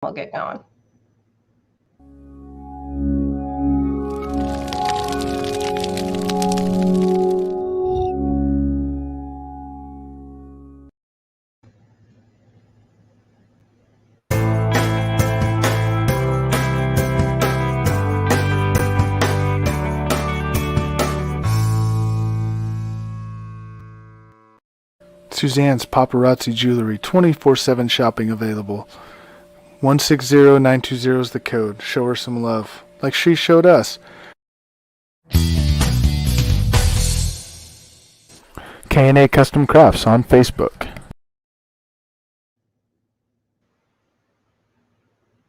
We'll get going. Suzanne's Paparazzi Jewelry, 24/7 shopping available. 160920 is the code. Show her some love, like she showed us. K&A Custom Crafts on Facebook.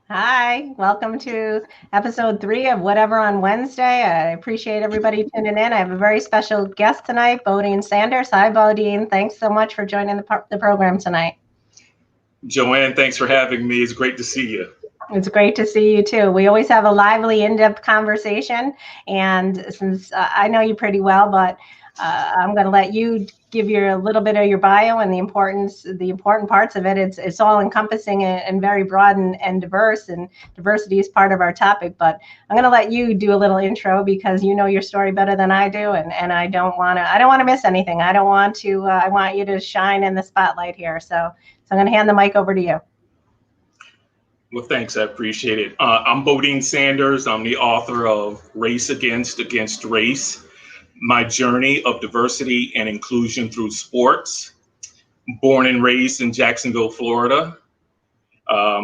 Hi, welcome to episode 3 of Whatever on Wednesday. I appreciate everybody tuning in. I have a very special guest tonight, Bodine Sanders. Hi, Bodine. Thanks so much for joining the program tonight. Joanne, thanks for having me. It's great to see you. It's great to see you too. We always have a lively, in-depth conversation. And since I know you pretty well, but I'm going to let you give a little bit of your bio and the important parts of it. It's all encompassing and very broad and diverse, and diversity is part of our topic. But I'm going to let you do a little intro because you know your story better than I do, and I don't want to miss anything. I want you to shine in the spotlight here. So I'm going to hand the mic over to you. Well, thanks. I appreciate it. I'm Bodine Sanders. I'm the author of Race Against Race, My Journey of Diversity and Inclusion Through Sports. Born and raised in Jacksonville, Florida. I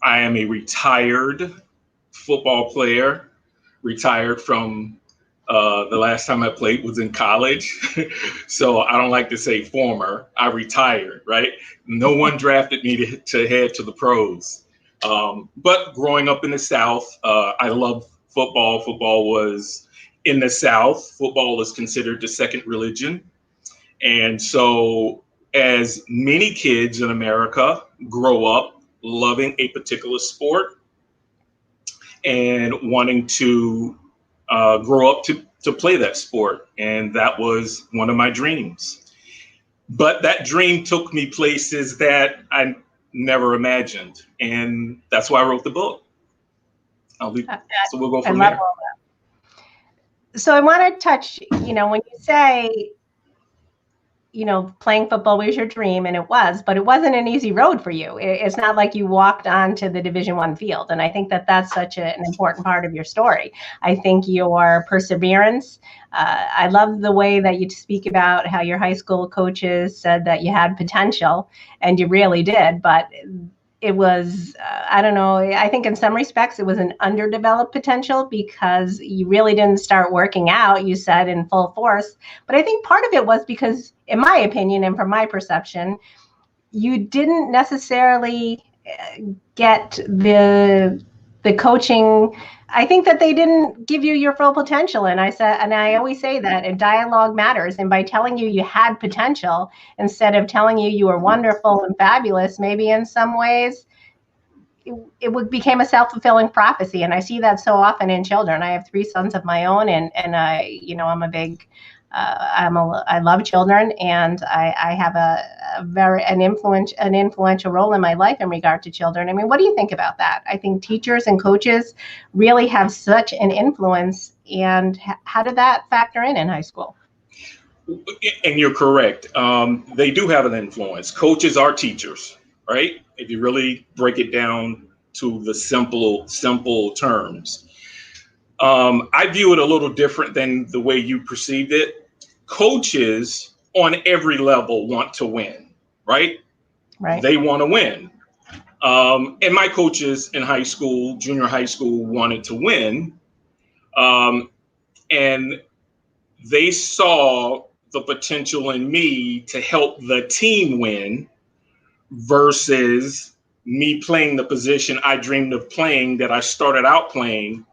am a retired football player, retired from the last time I played was in college. So I don't like to say former, I retired, right? No one drafted me to head to the pros. But growing up in the South, I love football. Football was in the South. Football is considered the second religion. And so as many kids in America grow up loving a particular sport and wanting to grow up to play that sport. And that was one of my dreams. But that dream took me places that I never imagined. And that's why I wrote the book. So we'll go from there. So I want to touch, when you say, playing football was your dream, and it was, but it wasn't an easy road for you. It's not like you walked onto the Division I field. And I think that that's such an important part of your story. I think your perseverance, I love the way that you speak about how your high school coaches said that you had potential, and you really did, but it was, I don't know, I think in some respects it was an underdeveloped potential because you really didn't start working out, you said, in full force. But I think part of it was because, in my opinion and from my perception, you didn't necessarily get the coaching. I think that they didn't give you your full potential. And I always say that a dialogue matters. And by telling you you had potential, instead of telling you were wonderful and fabulous, maybe in some ways, it became a self-fulfilling prophecy. And I see that so often in children. I have 3 sons of my own, and I'm a big, I love children, and I have an influential role in my life in regard to children. I mean, what do you think about that? I think teachers and coaches really have such an influence. And how did that factor in high school? And you're correct. They do have an influence. Coaches are teachers, right? If you really break it down to the simple terms. I view it a little different than the way you perceived it. Coaches on every level want to win, right? Right. They want to win. And my coaches in high school, junior high school, wanted to win. And they saw the potential in me to help the team win versus me playing the position I dreamed of playing, that I started out playing,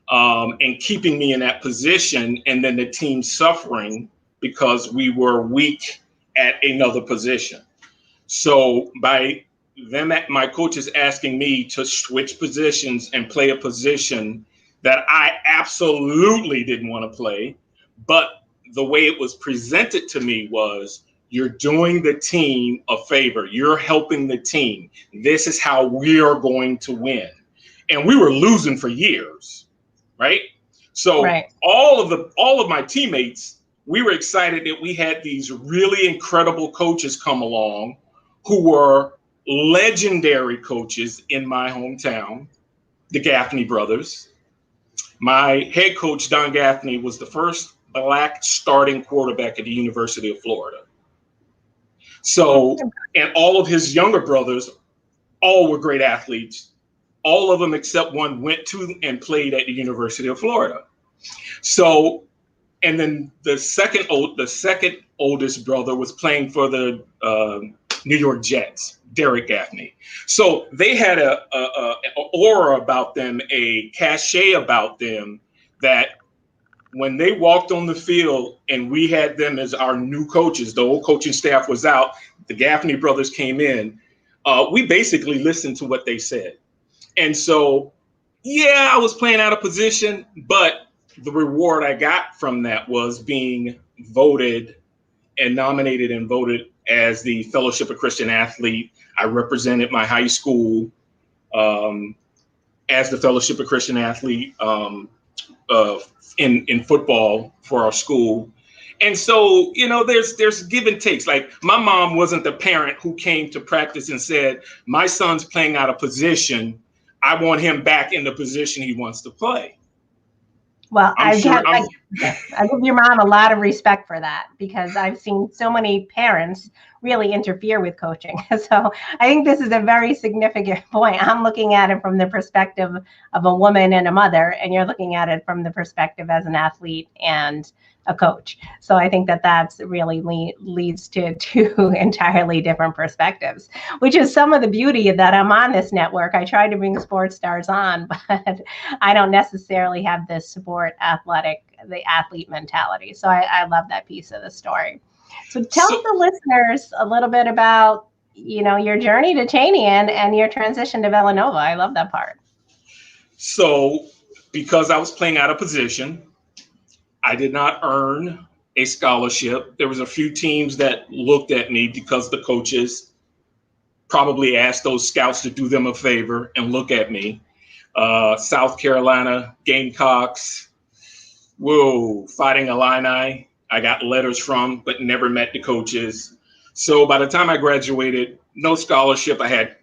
and keeping me in that position, and then the team suffering because we were weak at another position. So by them, my coaches asking me to switch positions and play a position that I absolutely didn't want to play, but the way it was presented to me was, You're doing the team a favor. You're helping the team. This is how we are going to win. And we were losing for years, right? So Right. all of my teammates, we were excited that we had these really incredible coaches come along who were legendary coaches in my hometown, the Gaffney brothers. My head coach, Don Gaffney, was the first Black starting quarterback at the University of Florida. So, and all of his younger brothers, all were great athletes. All of them except one went to and played at the University of Florida. So, and then the second oldest brother was playing for the New York Jets, Derek Gaffney. So they had an aura about them, a cachet about them, that when they walked on the field and we had them as our new coaches, the old coaching staff was out, the Gaffney brothers came in, we basically listened to what they said. And so, yeah, I was playing out of position, but the reward I got from that was being voted and nominated and voted as the Fellowship of Christian Athlete. I represented my high school as the Fellowship of Christian Athlete in football for our school. And so, you know, there's give and takes. Like, my mom wasn't the parent who came to practice and said, my son's playing out of position, I want him back in the position he wants to play. Well, I give your mom a lot of respect for that, because I've seen so many parents really interfere with coaching. So I think this is a very significant point. I'm looking at it from the perspective of a woman and a mother, and you're looking at it from the perspective as an athlete and a coach. So I think that that's really leads to two entirely different perspectives, which is some of the beauty that I'm on this network. I try to bring sports stars on, but I don't necessarily have this the athlete mentality. So I love that piece of the story. So tell the listeners a little bit about, you know, your journey to Cheyney and your transition to Villanova. I love that part. So because I was playing out of position, I did not earn a scholarship. There was a few teams that looked at me because the coaches probably asked those scouts to do them a favor and look at me. South Carolina, Gamecocks, Fighting Illini, I got letters from, but never met the coaches. So by the time I graduated, no scholarship. I had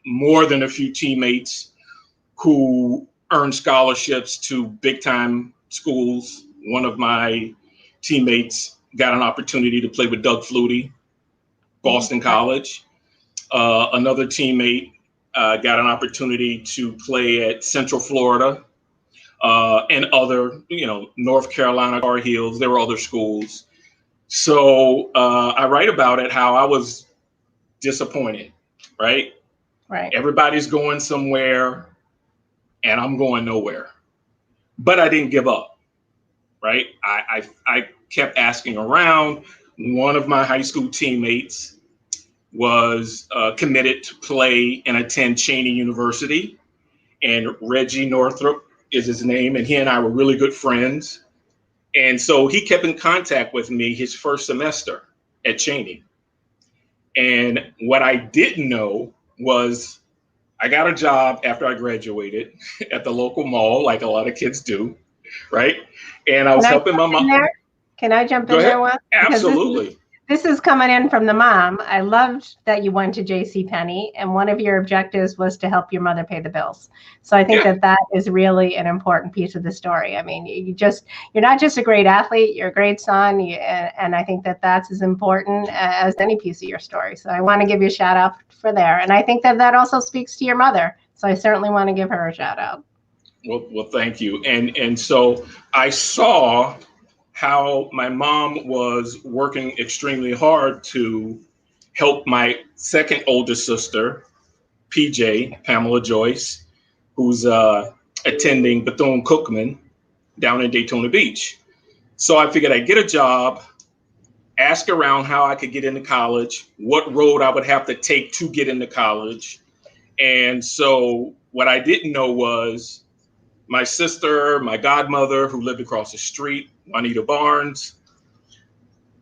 more than a few teammates who earned scholarships to big time schools. One of my teammates got an opportunity to play with Doug Flutie, Boston College. Another teammate got an opportunity to play at Central Florida and other, North Carolina, Tar Heels. There were other schools. So I write about it, how I was disappointed, right? Right. Everybody's going somewhere and I'm going nowhere. But I didn't give up. Right. I kept asking around. One of my high school teammates was committed to play and attend Cheyney University, and Reggie Northrop is his name. And he and I were really good friends. And so he kept in contact with me his first semester at Cheyney. And what I didn't know was I got a job after I graduated at the local mall, like a lot of kids do. Right. And I was helping my mom. Can I jump in there once? Absolutely. This is coming in from the mom. I loved that you went to JCPenney, and one of your objectives was to help your mother pay the bills. So I think that is really an important piece of the story. I mean, you're not just a great athlete, you're a great son. And I think that that's as important as any piece of your story. So I want to give you a shout out for there. And I think that also speaks to your mother. So I certainly want to give her a shout out. Well, thank you. And so I saw how my mom was working extremely hard to help my second oldest sister, PJ, Pamela Joyce, who's attending Bethune-Cookman down in Daytona Beach. So I figured I'd get a job, ask around how I could get into college, what road I would have to take to get into college. And so what I didn't know was my sister, my godmother, who lived across the street, Juanita Barnes,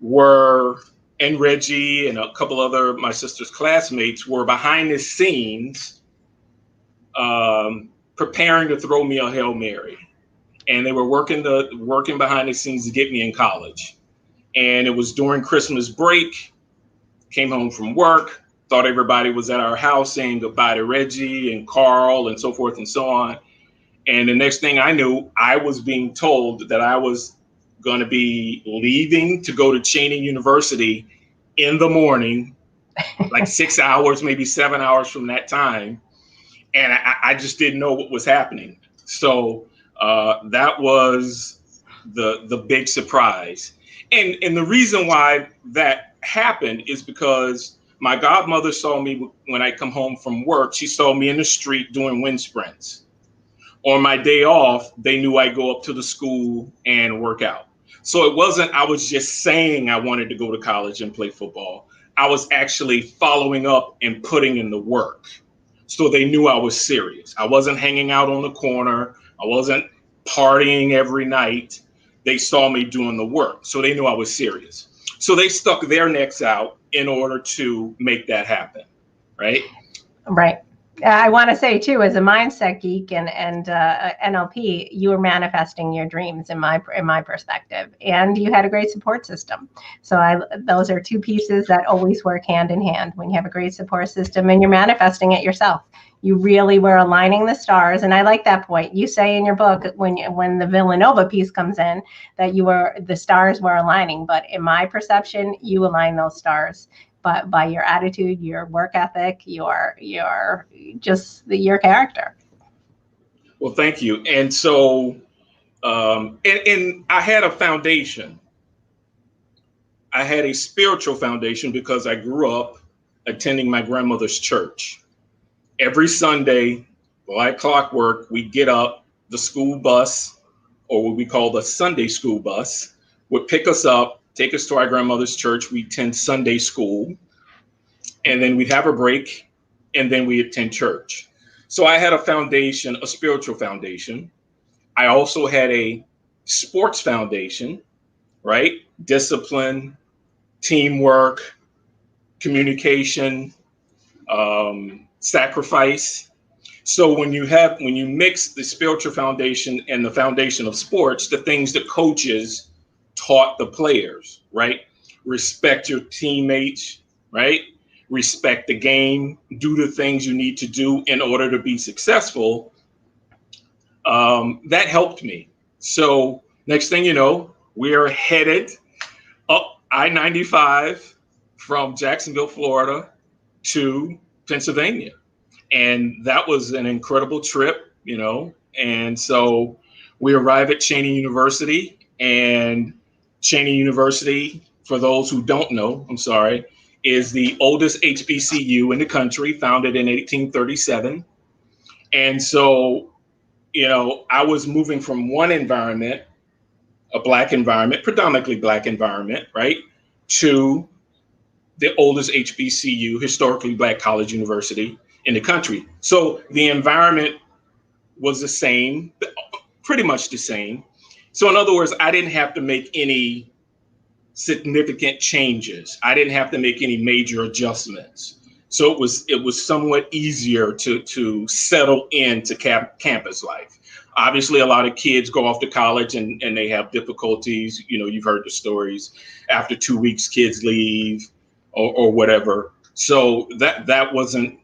were and Reggie and a couple other my sister's classmates were behind the scenes preparing to throw me a Hail Mary. And they were working behind the scenes to get me in college. And it was during Christmas break, came home from work, thought everybody was at our house saying goodbye to Reggie and Carl and so forth and so on. And the next thing I knew, I was being told that I was going to be leaving to go to Cheyney University in the morning, like 6 hours, maybe 7 hours from that time. And I just didn't know what was happening. So that was the big surprise. And the reason why that happened is because my godmother saw me when I come home from work. She saw me in the street doing wind sprints. On my day off, they knew I'd go up to the school and work out. So it wasn't, I was just saying I wanted to go to college and play football. I was actually following up and putting in the work. So they knew I was serious. I wasn't hanging out on the corner. I wasn't partying every night. They saw me doing the work. So they knew I was serious. So they stuck their necks out in order to make that happen. Right? Right. I want to say too, as a mindset geek and NLP, you were manifesting your dreams in my perspective, and you had a great support system. So those are two pieces that always work hand in hand. When you have a great support system and you're manifesting it yourself, you really were aligning the stars. And I like that point. You say in your book when the Villanova piece comes in that the stars were aligning, but in my perception, you align those stars. But by your attitude, your work ethic, your character. Well, thank you. And so, and I had a foundation. I had a spiritual foundation because I grew up attending my grandmother's church. Every Sunday, like clockwork, we'd get up, the school bus, or what we call the Sunday school bus, would pick us up, take us to our grandmother's church. We attend Sunday school, and then we'd have a break, and then we attend church. So I had a foundation, a spiritual foundation. I also had a sports foundation, right? Discipline, teamwork, communication, sacrifice. So when you mix the spiritual foundation and the foundation of sports, the things that coaches taught the players, right? Respect your teammates, right? Respect the game, do the things you need to do in order to be successful. That helped me. So next thing you know, we are headed up I-95 from Jacksonville, Florida to Pennsylvania. And that was an incredible trip, And so we arrive at Cheyney University, and Cheyney University, for those who don't know, is the oldest HBCU in the country, founded in 1837. And so, I was moving from one environment, a Black environment, predominantly Black environment, right, to the oldest HBCU, historically Black college university in the country. So the environment was the same, pretty much the same. So in other words, I didn't have to make any significant changes. I didn't have to make any major adjustments. So it was somewhat easier to settle into campus life. Obviously, a lot of kids go off to college and they have difficulties. You've heard the stories. After 2 weeks, kids leave or whatever. So that wasn't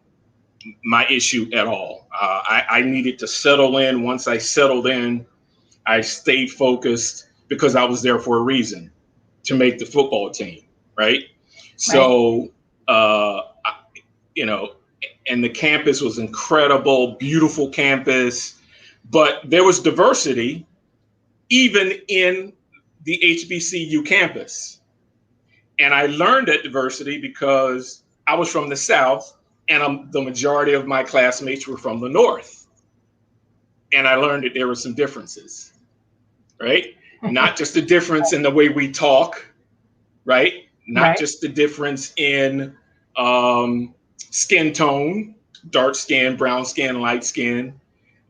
my issue at all. I needed to settle in. Once I settled in, I stayed focused because I was there for a reason, to make the football team, right? So, and the campus was incredible, beautiful campus, but there was diversity even in the HBCU campus. And I learned that diversity because I was from the South, and the majority of my classmates were from the North. And I learned that there were some differences, right? Not just the difference in the way we talk, right? Not just the difference in skin tone, dark skin, brown skin, light skin.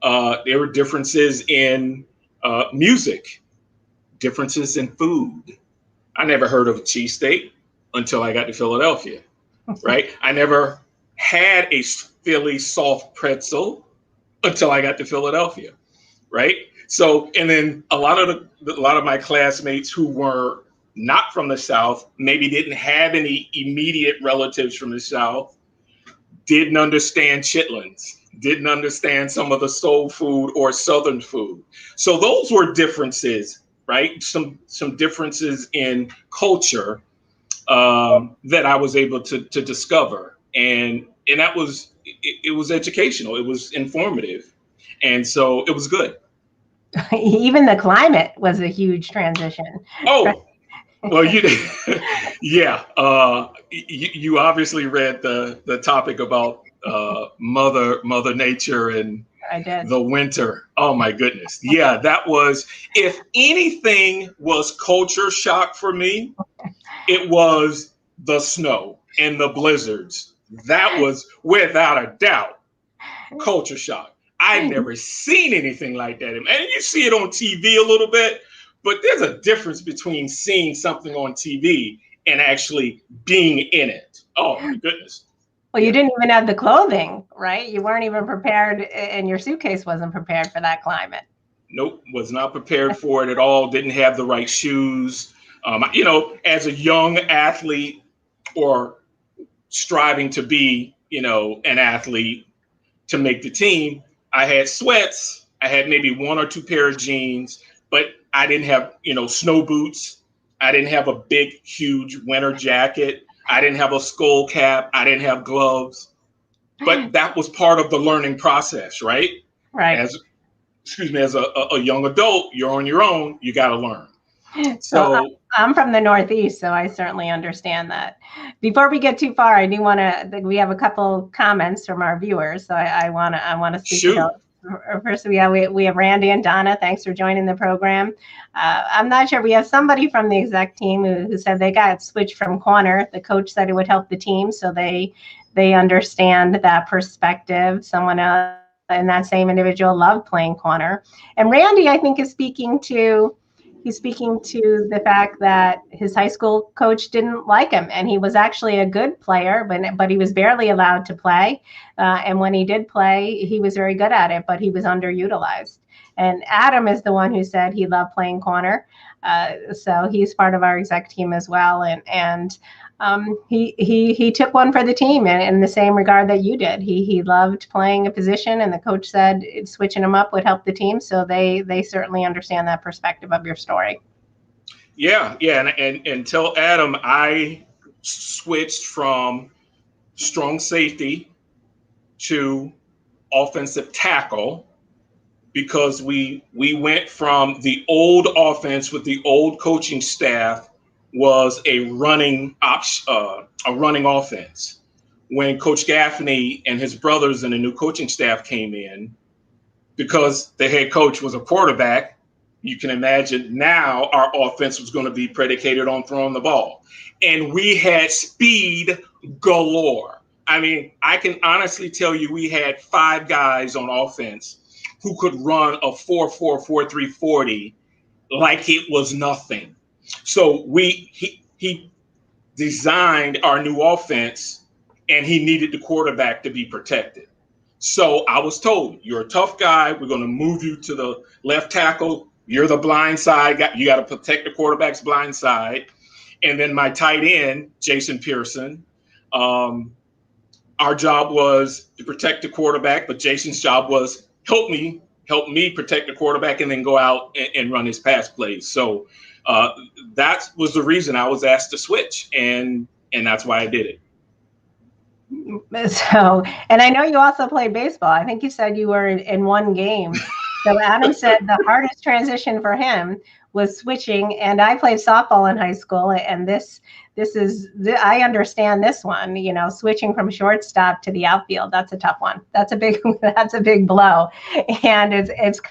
There were differences in music, differences in food. I never heard of a cheesesteak, until I got to Philadelphia, right? I never had a Philly soft pretzel until I got to Philadelphia, right? So, and then a lot of my classmates who were not from the South, maybe didn't have any immediate relatives from the South, didn't understand chitlins, didn't understand some of the soul food or Southern food. So those were differences, right? Some differences in culture that I was able to discover, and that was it was educational, it was informative, and so it was good. Even the climate was a huge transition. Oh, well, yeah. You obviously read the topic about Mother Nature and I did. the winter. Oh my goodness. Yeah, that was, if anything was culture shock for me, it was the snow and the blizzards. That was without a doubt culture shock. I'd never seen anything like that. And you see it on TV a little bit, but there's a difference between seeing something on TV and actually being in it. Oh my goodness. Well, you didn't even have the clothing, right? You weren't even prepared, and your suitcase wasn't prepared for that climate. Nope, was not prepared for it at all. Didn't have the right shoes. As a young athlete or striving to be, an athlete to make the team, I had sweats. I had maybe one or two pair of jeans, but I didn't have, snow boots. I didn't have a big, huge winter jacket. I didn't have a skull cap. I didn't have gloves. But that was part of the learning process, right? Right. As a young adult, you're on your own. You got to learn. So I'm from the Northeast, so I certainly understand that. Before we get too far, I do want to. We have a couple comments from our viewers, so I want to speak to those. First, we have Randy and Donna. Thanks for joining the program. I'm not sure. We have somebody from the exec team who said they got switched from corner. The coach said it would help the team, so they understand that perspective. Someone else, and that same individual loved playing corner. And Randy, I think, is speaking to the fact that his high school coach didn't like him, and he was actually a good player, but he was barely allowed to play. And when he did play, he was very good at it, but he was underutilized. And Adam is the one who said he loved playing corner. So he's part of our exec team as well. And he took one for the team in the same regard that you did. He loved playing a position, and the coach said switching him up would help the team. So they certainly understand that perspective of your story. Yeah. And tell Adam I switched from strong safety to offensive tackle because we went from the old offense with the old coaching staff was a running offense. When Coach Gaffney and his brothers and the new coaching staff came in, because the head coach was a quarterback, you can imagine now our offense was going to be predicated on throwing the ball. And we had speed galore. I mean, I can honestly tell you we had 5 guys on offense who could run a 4.4, 4.3 40 like it was nothing. So he designed our new offense, and he needed the quarterback to be protected. So I was told, you're a tough guy. We're going to move you to the left tackle. You're the blind side. You got to protect the quarterback's blind side. And then my tight end, Jason Pearson, our job was to protect the quarterback, but Jason's job was help me protect the quarterback and then go out and run his pass plays. So that was the reason I was asked to switch, and that's why I did it. So, and I know you also play baseball. I think you said you were in one game. So Adam said the hardest transition for him was switching, and I played softball in high school, and I understand this one, switching from shortstop to the outfield. That's a tough one. That's a big blow. And it's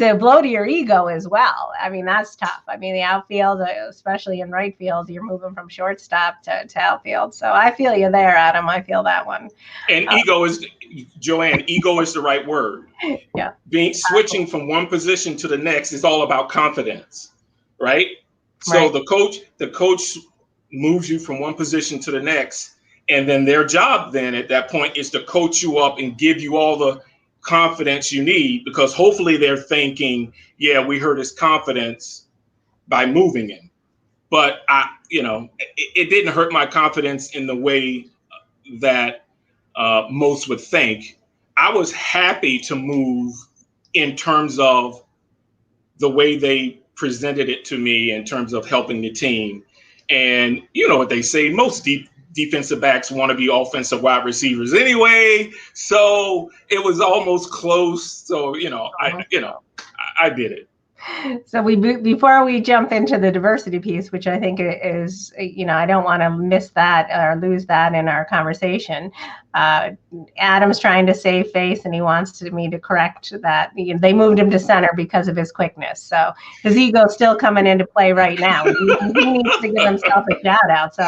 a blow to your ego as well. I mean, that's tough. I mean, the outfield, especially in right field, you're moving from shortstop to outfield. So I feel you there, Adam. I feel that one. And ego is the right word. Yeah. Switching from one position to the next is all about confidence, right? So right. The coach moves you from one position to the next. And then their job then at that point is to coach you up and give you all the confidence you need, because hopefully they're thinking, yeah, we heard his confidence by moving him. But it didn't hurt my confidence in the way that most would think. I was happy to move in terms of the way they presented it to me in terms of helping the team. And you know what they say, most defensive backs want to be offensive wide receivers anyway. So it was almost close. So, I did it. So before we jump into the diversity piece, which I think is, I don't want to miss that or lose that in our conversation. Adam's trying to save face, and he wants me to correct that. They moved him to center because of his quickness. So his ego's still coming into play right now. He needs to give himself a shout out. So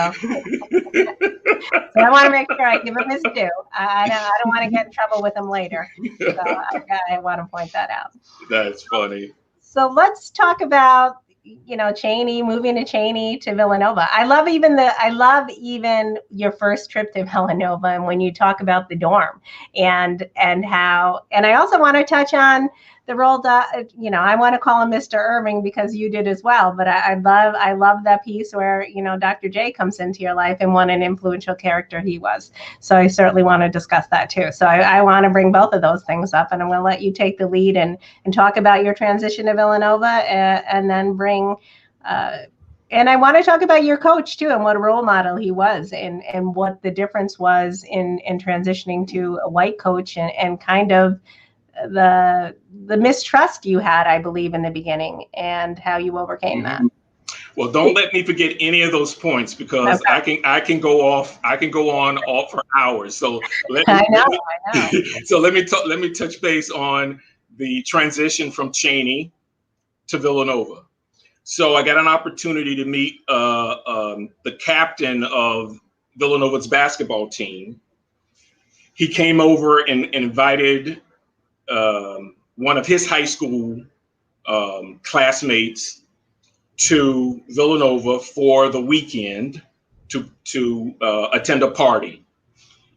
I want to make sure I give him his due. I don't want to get in trouble with him later. So I want to point that out. That's funny. So let's talk about, Cheyney, moving to Cheyney to Villanova. I love even your first trip to Villanova, and when you talk about the dorm and I also want to touch on the role that, I want to call him Mr. Irving because you did as well, but I love that piece where, Dr. J comes into your life and what an influential character he was. So I certainly want to discuss that too. So I want to bring both of those things up, and I'm going to let you take the lead and talk about your transition to Villanova, and then bring, and I want to talk about your coach too, and what a role model he was, and what the difference was in transitioning to a white coach, and kind of the mistrust you had, I believe, in the beginning, and how you overcame that. Well, don't let me forget any of those points, because okay. I can go on for hours. So I know. So let me touch base on the transition from Cheyney to Villanova. So I got an opportunity to meet the captain of Villanova's basketball team. He came over and invited one of his high school classmates to Villanova for the weekend to attend a party.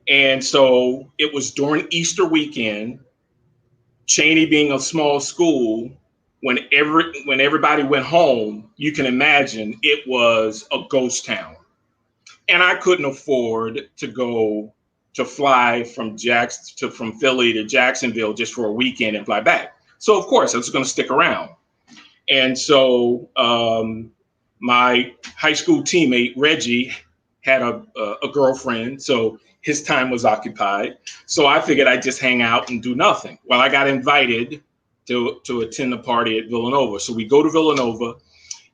And so it was during Easter weekend. Cheyney being a small school, when everybody went home, you can imagine it was a ghost town. And I couldn't afford to fly from Philly to Jacksonville just for a weekend and fly back. So of course I was going to stick around. And so my high school teammate Reggie had a girlfriend, so his time was occupied. So I figured I'd just hang out and do nothing. Well, I got invited to attend the party at Villanova. So we go to Villanova.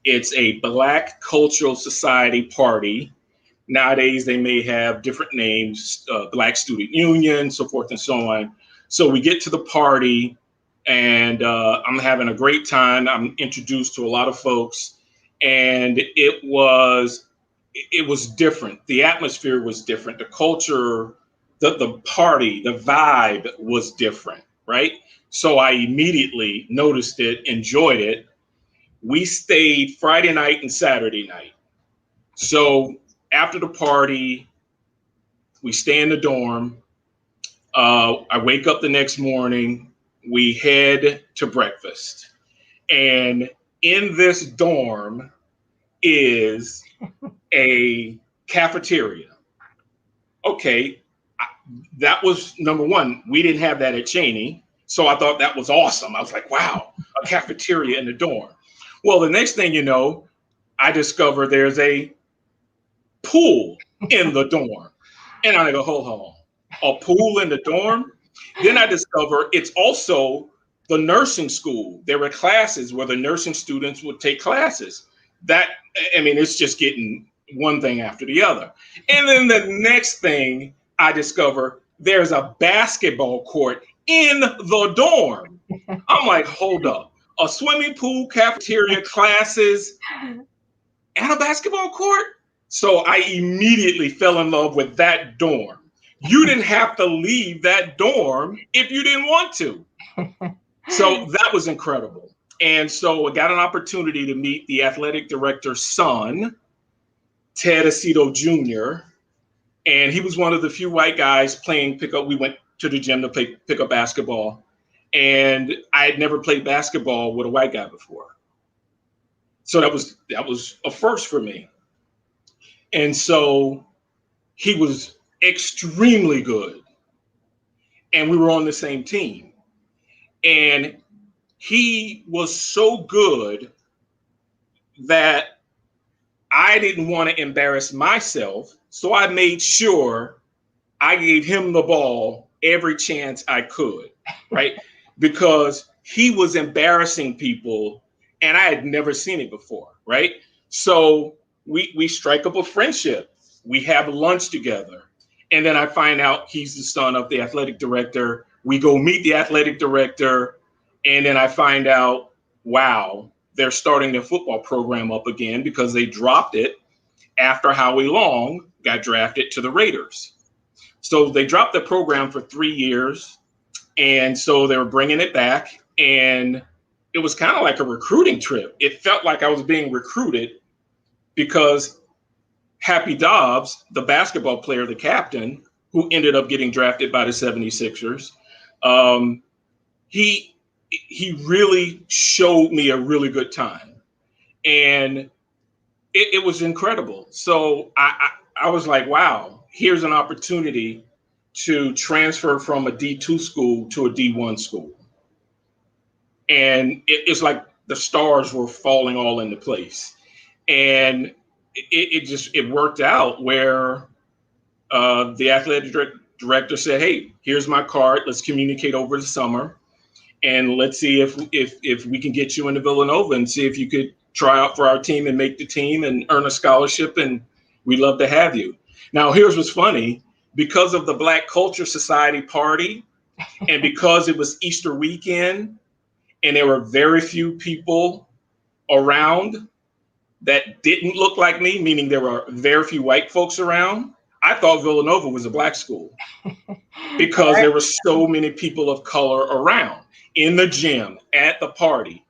It's a Black Cultural Society party. Nowadays, they may have different names, Black Student Union, so forth and so on. So we get to the party, and I'm having a great time. I'm introduced to a lot of folks, and it was different. The atmosphere was different. The culture, the party, the vibe was different, right? So I immediately noticed it, enjoyed it. We stayed Friday night and Saturday night. So after the party, we stay in the dorm. I wake up the next morning. We head to breakfast. And in this dorm is a cafeteria. Okay, that was number one. We didn't have that at Cheyney. So I thought that was awesome. I was like, wow, a cafeteria in the dorm. Well, the next thing you know, I discover there's a pool in the dorm. And I go, hold on, a pool in the dorm? Then I discover it's also the nursing school. There were classes where the nursing students would take classes. It's just getting one thing after the other. And then the next thing I discover, there's a basketball court in the dorm. I'm like, hold up, a swimming pool, cafeteria, classes, and a basketball court? So I immediately fell in love with that dorm. You didn't have to leave that dorm if you didn't want to. So that was incredible. And so I got an opportunity to meet the athletic director's son, Ted Aceto Jr., and he was one of the few white guys playing pickup. We went to the gym to play pickup basketball, and I had never played basketball with a white guy before. So that was a first for me. And so he was extremely good, and we were on the same team. And he was so good that I didn't want to embarrass myself. So I made sure I gave him the ball every chance I could, right? Because he was embarrassing people and I had never seen it before, right? So we strike up a friendship. We have lunch together. And then I find out he's the son of the athletic director. We go meet the athletic director. And then I find out, wow, they're starting their football program up again because they dropped it after Howie Long got drafted to the Raiders. So they dropped the program for 3 years. And so they were bringing it back. And it was kind of like a recruiting trip. It felt like I was being recruited because Happy Dobbs, the basketball player, the captain, who ended up getting drafted by the 76ers, he really showed me a really good time. And it was incredible. So I was like, wow, here's an opportunity to transfer from a D2 school to a D1 school. And it's like the stars were falling all into place. And it worked out where the athletic director said, hey, here's my card. Let's communicate over the summer. And let's see if we can get you into Villanova and see if you could try out for our team and make the team and earn a scholarship. And we'd love to have you. Now, here's what's funny. Because of the Black Culture Society party and because it was Easter weekend and there were very few people around that didn't look like me, meaning there were very few white folks around, I thought Villanova was a black school because there were so many people of color around in the gym, at the party.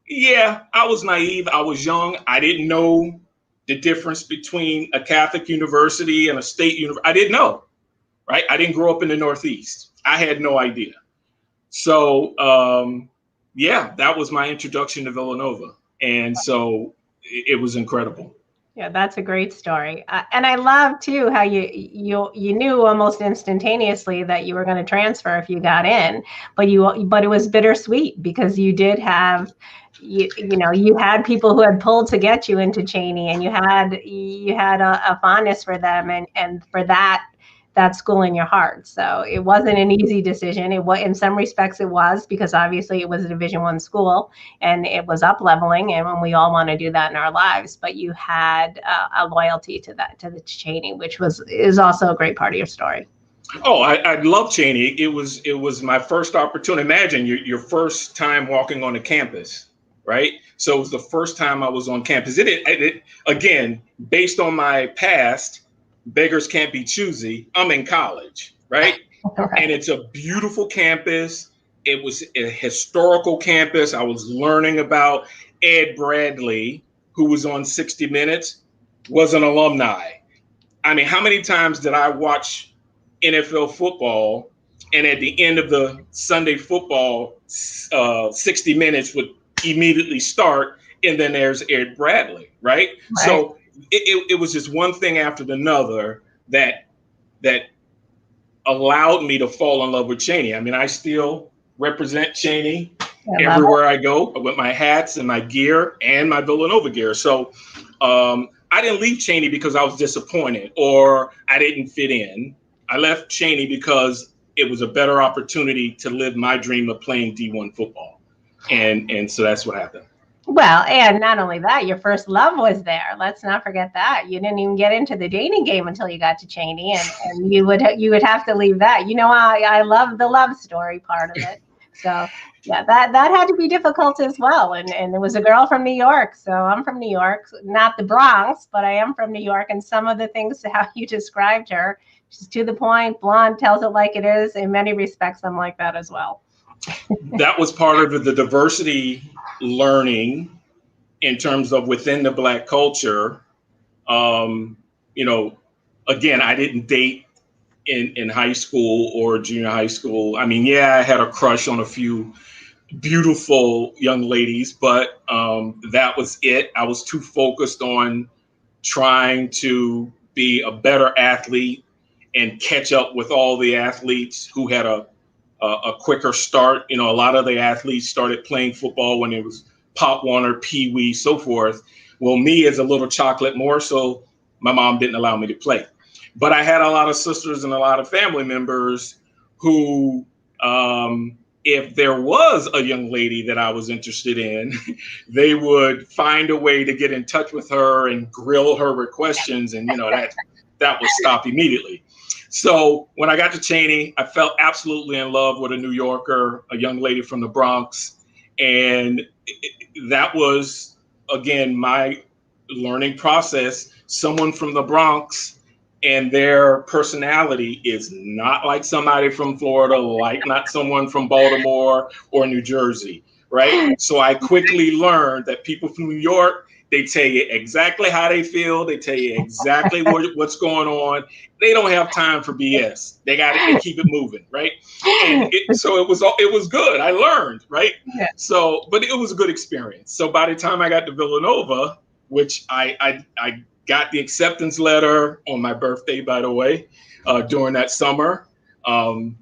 Yeah, I was naive. I was young. I didn't know the difference between a Catholic university and a state university. I didn't know, right? I didn't grow up in the Northeast. I had no idea. So, yeah, that was my introduction to Villanova. And so it was incredible. Yeah, that's a great story. And I love too how you knew almost instantaneously that you were going to transfer if you got in, but it was bittersweet because you did have you had people who had pulled to get you into Cheyney, and you had a fondness for them and for that school in your heart. So it wasn't an easy decision. It was, in some respects it was, because obviously it was a Division I school and it was up leveling, and when we all want to do that in our lives, but you had a loyalty to the Cheyney, which is also a great part of your story. Oh, I love Cheyney. It was my first opportunity. Imagine your first time walking on the campus, right? So it was the first time I was on campus. It again, based on my past, beggars can't be choosy. I'm in college, right? And it's a beautiful campus. It was a historical campus. I was learning about Ed Bradley, who was on 60 Minutes, was an alumni. I mean, how many times did I watch NFL football, and at the end of the Sunday football, 60 Minutes would immediately start, and then there's Ed Bradley, right? So it was just one thing after another that allowed me to fall in love with Cheyney. I mean, I still represent Cheyney everywhere I go with my hats and my gear and my Villanova gear. So I didn't leave Cheyney because I was disappointed or I didn't fit in. I left Cheyney because it was a better opportunity to live my dream of playing D1 football. And so that's what happened. Well, and not only that, your first love was there. Let's not forget that. You didn't even get into the dating game until you got to Cheyney, and you would have to leave that. I love the love story part of it. So yeah, that had to be difficult as well. And there was a girl from New York. So I'm from New York, not the Bronx, but I am from New York. And some of the things, how you described her, she's to the point, blonde, tells it like it is. In many respects, I'm like that as well. That was part of the diversity learning in terms of within the Black culture. You know, again, I didn't date in high school or junior high school. I mean, yeah, I had a crush on a few beautiful young ladies, but that was it. I was too focused on trying to be a better athlete and catch up with all the athletes who had a quicker start. You know, a lot of the athletes started playing football when it was Pop Warner, Pee Wee, so forth. Well, me as a little chocolate more, so my mom didn't allow me to play. But I had a lot of sisters and a lot of family members who, if there was a young lady that I was interested in, they would find a way to get in touch with her and grill her with questions. And, you know, that would stop immediately. So when I got to Cheyney, I fell absolutely in love with a New Yorker, a young lady from the Bronx. And that was, again, my learning process. Someone from the Bronx and their personality is not like somebody from Florida, like not someone from Baltimore or New Jersey, right? So I quickly learned that people from New York, they tell you exactly how they feel. They tell you exactly what's going on. They don't have time for BS. They keep it moving, right? And so it was good. I learned, right? Yeah. So, but it was a good experience. So by the time I got to Villanova, which I got the acceptance letter on my birthday, by the way, during that summer, I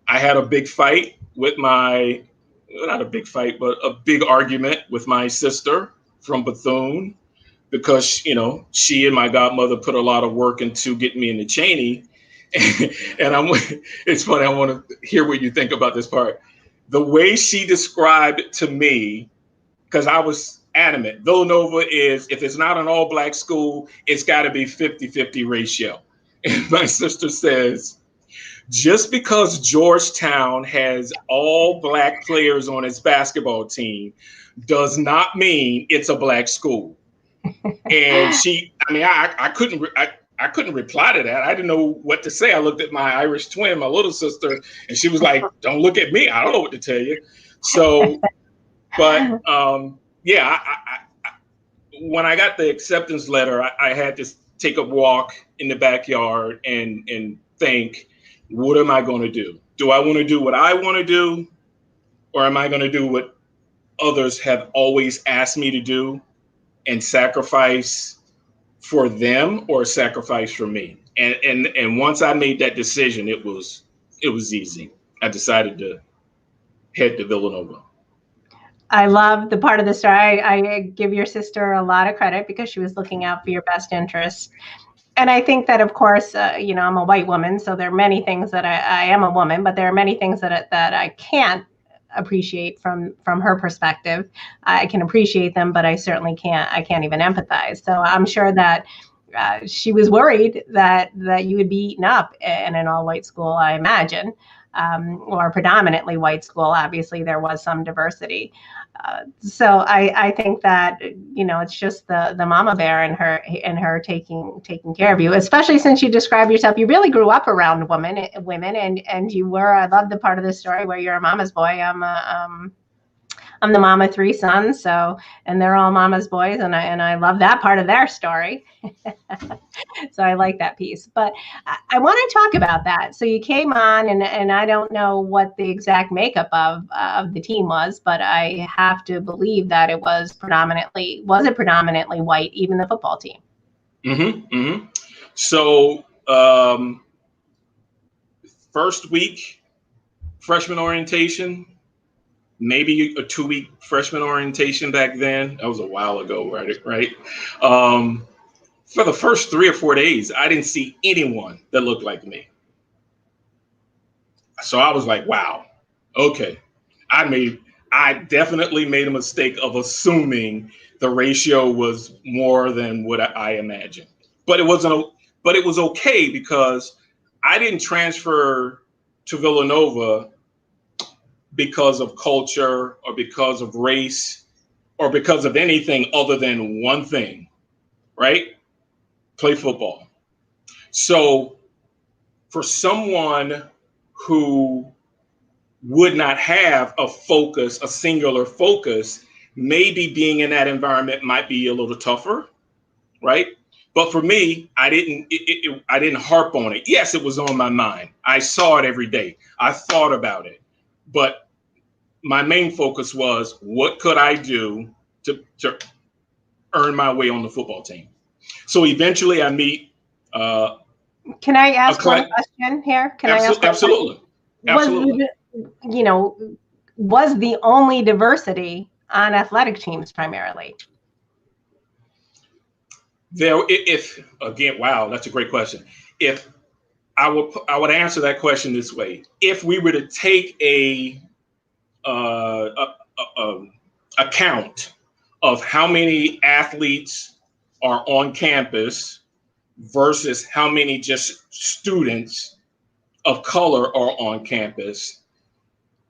had a big fight with not a big fight, but a big argument with my sister from Bethune, because, you know, she and my godmother put a lot of work into getting me into Cheyney. And it's funny, I want to hear what you think about this part. The way she described it to me, because I was adamant, Villanova is, if it's not an all black school, it's got to be 50-50 ratio. And my sister says, just because Georgetown has all black players on its basketball team does not mean it's a black school. And I couldn't reply to that. I didn't know what to say. I looked at my Irish twin, my little sister, and she was like, don't look at me. I don't know what to tell you. So, but yeah, when I got the acceptance letter, I had to take a walk in the backyard and think, what am I going to do? Do I want to do what I want to do? Or am I going to do what others have always asked me to do and sacrifice for them or sacrifice for me? And once I made that decision, it was easy. I decided to head to Villanova. I love the part of the story. I give your sister a lot of credit because she was looking out for your best interests. And I think that, of course, you know, I'm a white woman, so there are many things that I am a woman, but there are many things that I can't appreciate from her perspective. I can appreciate them, but I certainly can't even empathize. So I'm sure that she was worried that you would be eaten up in an all-white school, I imagine, or predominantly white school. Obviously, there was some diversity. So I think that, you know, it's just the mama bear and her taking care of you, especially since you describe yourself. You really grew up around women, and you were. I love the part of the story where you're a mama's boy. I'm the mom of 3 sons, so, and they're all mama's boys, and I love that part of their story. So I like that piece. But I want to talk about that. So you came on, and I don't know what the exact makeup of the team was, but I have to believe that it was predominantly white, even the football team. Mm-hmm. Mm-hmm. So first week, freshman orientation. Maybe a 2-week freshman orientation back then. That was a while ago, right? For the first 3 or 4 days, I didn't see anyone that looked like me. So I was like, wow, okay. I definitely made a mistake of assuming the ratio was more than what I imagined. But it was okay because I didn't transfer to Villanova because of culture or because of race or because of anything other than one thing, right? Play football. So for someone who would not have a singular focus, maybe being in that environment might be a little tougher, right? But for me, I didn't harp on it. Yes, it was on my mind. I saw it every day. I thought about it. But my main focus was, what could I do to earn my way on the football team? So eventually I meet. Can I ask one question here? Can I ask? Absolutely. Absolutely. Was the only diversity on athletic teams primarily? Wow, that's a great question. If I would answer that question this way: if we were to take a count of how many athletes are on campus versus how many just students of color are on campus,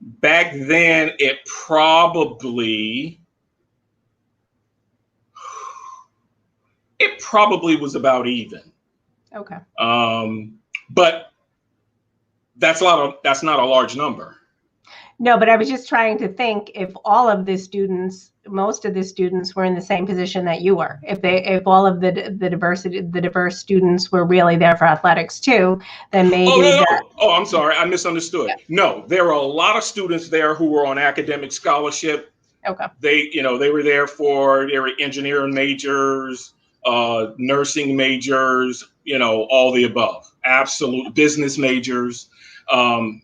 back then it probably was about even. Okay. But that's not a large number. No, but I was just trying to think, if all of the students, most of the students were in the same position that you were, if all of the diverse students were really there for athletics too, then maybe. No. Oh, I'm sorry, I misunderstood. Yeah. No, there were a lot of students there who were on academic scholarship. Okay. They were there they were engineering majors, nursing majors, all the above. Absolutely, business majors.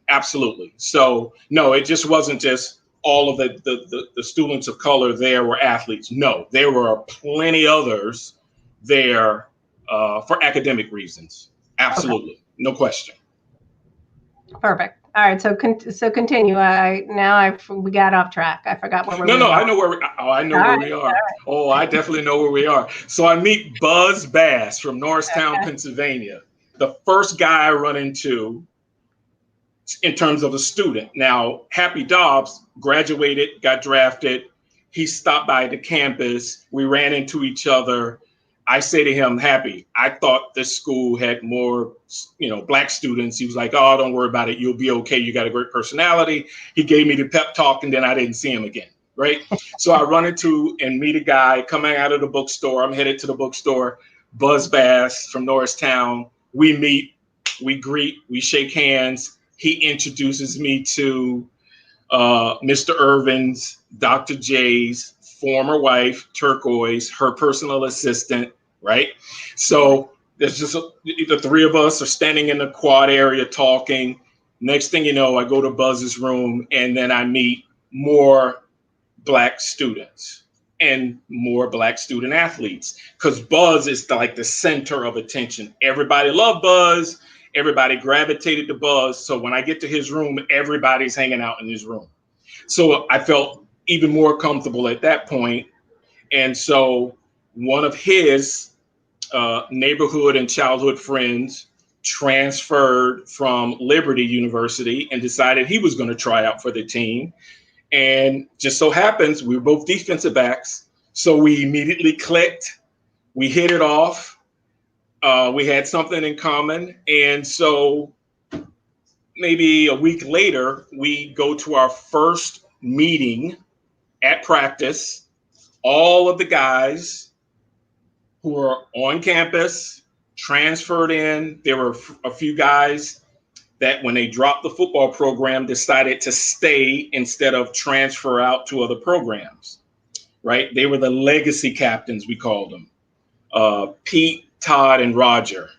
Absolutely. So no, it just wasn't just all of the students of color there were athletes. No, there were plenty others there for academic reasons. Absolutely. Okay. No question. Perfect. All right. So continue. We got off track. I forgot where we were. No, I know where we are. Right. Oh, I definitely know where we are. So I meet Buzz Bass from Norristown, Pennsylvania. The first guy I run into in terms of a student. Now, Happy Dobbs graduated, got drafted. He stopped by the campus. We ran into each other. I say to him, Happy, I thought this school had more, Black students. He was like, oh, don't worry about it. You'll be okay. You got a great personality. He gave me the pep talk, and then I didn't see him again, right? So I run into and meet a guy coming out of the bookstore. I'm headed to the bookstore. Buzz Bass from Norristown. We meet, we greet, we shake hands. He introduces me to Mr. Irvin's, Dr. J's former wife, Turquoise, her personal assistant, right? So there's just the three of us are standing in the quad area talking. Next thing you know, I go to Buzz's room, and then I meet more Black students and more Black student athletes, because Buzz is like the center of attention. Everybody loved Buzz. Everybody gravitated to Buzz. So when I get to his room, everybody's hanging out in his room. So I felt even more comfortable at that point. And so one of his neighborhood and childhood friends transferred from Liberty University and decided he was going to try out for the team. And just so happens we were both defensive backs. So we immediately clicked. We hit it off. We had something in common. And so maybe a week later, we go to our first meeting at practice. All of the guys who were on campus transferred in. There were a few guys that when they dropped the football program decided to stay instead of transfer out to other programs, right? They were the legacy captains, we called them. Pete, Todd, and Roger.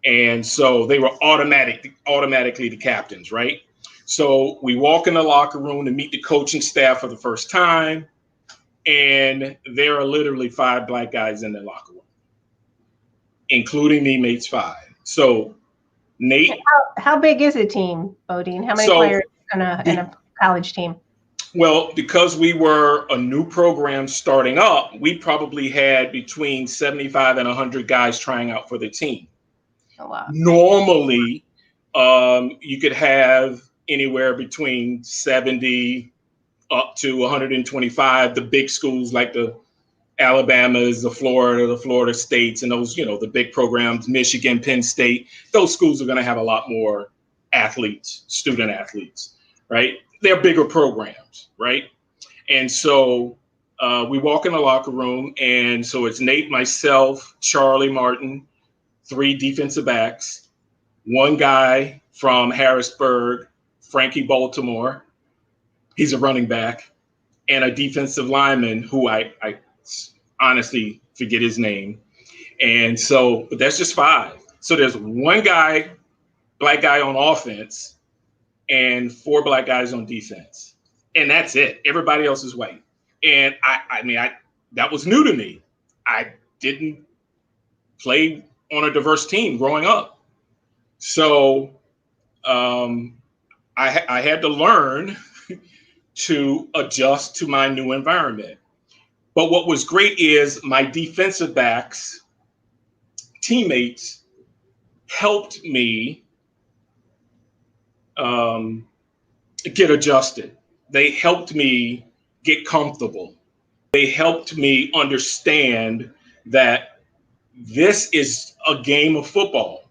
And so they were automatically the captains, right? So we walk in the locker room to meet the coaching staff for the first time. And there are literally 5 Black guys in the locker room, including me, mates 5. So Nate. How big is a team, Bodine? How many players in a college team? Well, because we were a new program starting up, we probably had between 75 and 100 guys trying out for the team. Oh, wow. Normally, you could have anywhere between 70 up to 125. The big schools like the Alabamas, the Florida States, and those, the big programs, Michigan, Penn State, those schools are going to have a lot more athletes, student athletes, right? They're bigger programs, right? And so We walk in the locker room, and so it's Nate, myself, Charlie Martin, 3 defensive backs, 1 guy from Harrisburg, Frankie Baltimore. He's a running back, and a defensive lineman who I honestly forget his name. And so, but that's just 5. So there's 1 guy, black guy on offense, and 4 black guys on defense. And that's it. Everybody else is white. And I mean, that was new to me. I didn't play on a diverse team growing up. So I had to learn to adjust to my new environment. But what was great is my defensive backs, teammates, helped me get adjusted. They helped me get comfortable. They helped me understand that this is a game of football.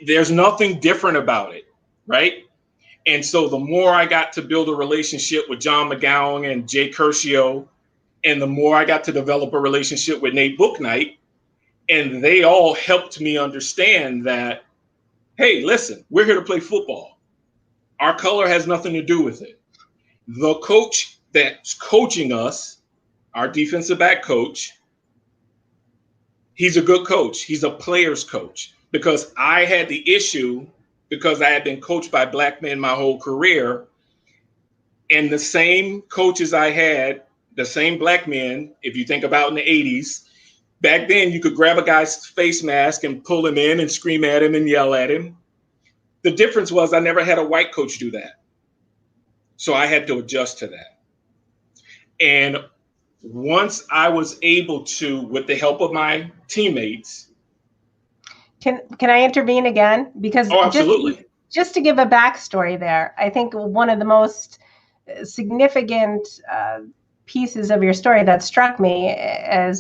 There's nothing different about it, right? And so the more I got to build a relationship with John McGowan and Jay Curcio, and the more I got to develop a relationship with Nate Bouknight, and they all helped me understand that, hey, listen, we're here to play football. Our color has nothing to do with it. The coach that's coaching us, our defensive back coach, he's a good coach. He's a player's coach, because I had the issue because I had been coached by black men my whole career. And the same coaches I had, the same black men, if you think about in the 80s, back then you could grab a guy's face mask and pull him in and scream at him and yell at him. The difference was I never had a white coach do that. So I had to adjust to that. And once I was able to, with the help of my teammates. Can I intervene again? Because absolutely. Just to give a backstory there, I think one of the most significant pieces of your story that struck me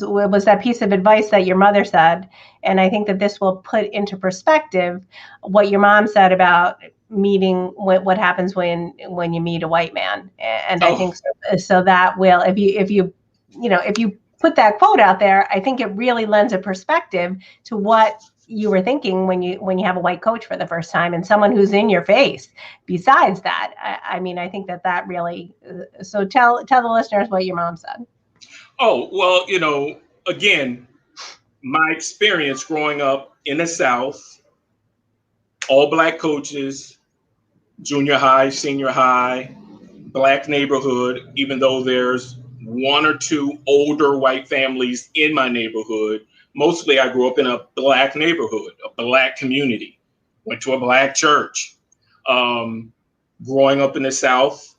was that piece of advice that your mother said. And I think that this will put into perspective what your mom said about meeting what happens when you meet a white man. And I think so that will, if you put that quote out there, I think it really lends a perspective to what you were thinking when you have a white coach for the first time and someone who's in your face. Besides that, I mean, I think that really. So tell the listeners what your mom said. Oh, well, again, my experience growing up in the South, all black coaches, junior high, senior high, black neighborhood, even though there's 1 or 2 older white families in my neighborhood. Mostly I grew up in a black neighborhood, a black community, went to a black church. Growing up in the South,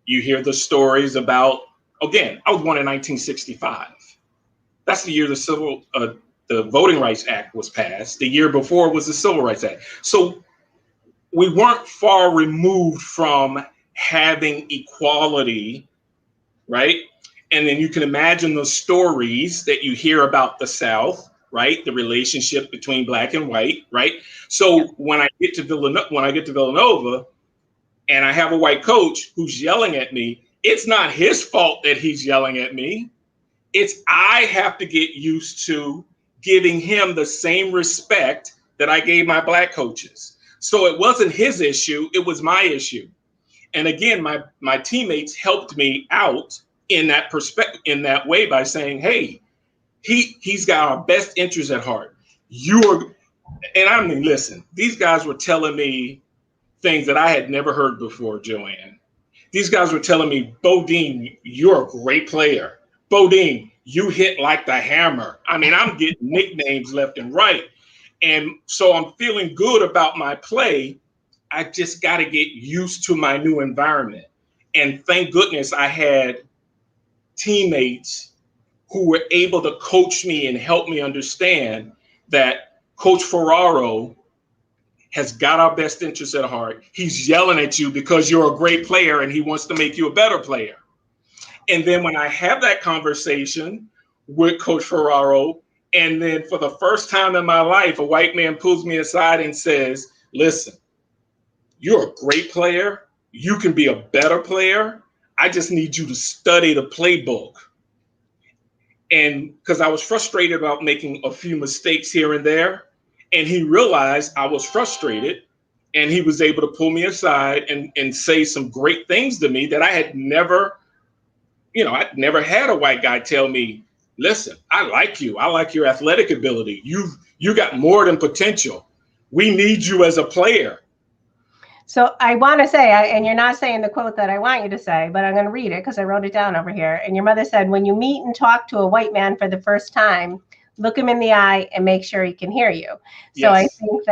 you hear the stories about, again, I was born in 1965. That's the year the Voting Rights Act was passed. The year before was the Civil Rights Act. So we weren't far removed from having equality, right? And then you can imagine the stories that you hear about the South, right? The relationship between black and white, right? So when I get to Villanova and I have a white coach who's yelling at me, it's not his fault that he's yelling at me. It's I have to get used to giving him the same respect that I gave my black coaches. So it wasn't his issue, it was my issue. And again, my teammates helped me out in that perspective, in that way, by saying, hey, he's got our best interests at heart. And I mean, listen, these guys were telling me things that I had never heard before, Joanne. These guys were telling me, Bodine, you're a great player. Bodine, you hit like the hammer. I mean, I'm getting nicknames left and right. And so I'm feeling good about my play. I just got to get used to my new environment. And thank goodness I had teammates who were able to coach me and help me understand that Coach Ferraro has got our best interests at heart. He's yelling at you because you're a great player and he wants to make you a better player. And then when I have that conversation with Coach Ferraro, and then for the first time in my life, a white man pulls me aside and says, listen, you're a great player. You can be a better player. I just need you to study the playbook. And because I was frustrated about making a few mistakes here and there, and he realized I was frustrated, and he was able to pull me aside and say some great things to me that I had never, I'd never had a white guy tell me, listen, I like you. I like your athletic ability. You got more than potential. We need you as a player. So I want to say, and you're not saying the quote that I want you to say, but I'm going to read it because I wrote it down over here. And your mother said, when you meet and talk to a white man for the first time, look him in the eye and make sure he can hear you. So yes. I think